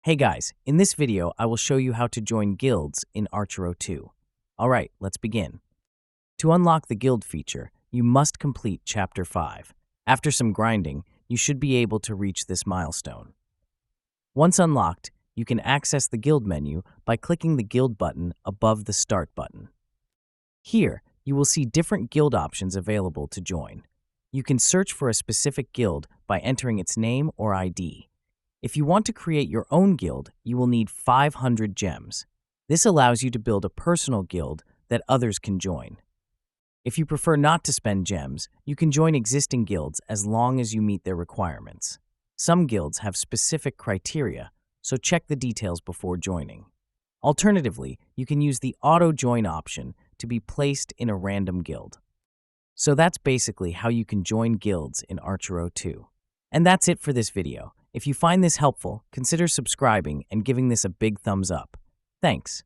Hey guys, in this video, I will show you how to join guilds in Archero 2. Alright, let's begin. To unlock the guild feature, you must complete Chapter 5. After some grinding, you should be able to reach this milestone. Once unlocked, you can access the guild menu by clicking the guild button above the start button. Here, you will see different guild options available to join. You can search for a specific guild by entering its name or ID. If you want to create your own guild, you will need 500 gems. This allows you to build a personal guild that others can join. If you prefer not to spend gems, you can join existing guilds as long as you meet their requirements. Some guilds have specific criteria, so check the details before joining. Alternatively, you can use the auto-join option to be placed in a random guild. So that's basically how you can join guilds in Archero 2. And that's it for this video. If you find this helpful, consider subscribing and giving this a big thumbs up. Thanks.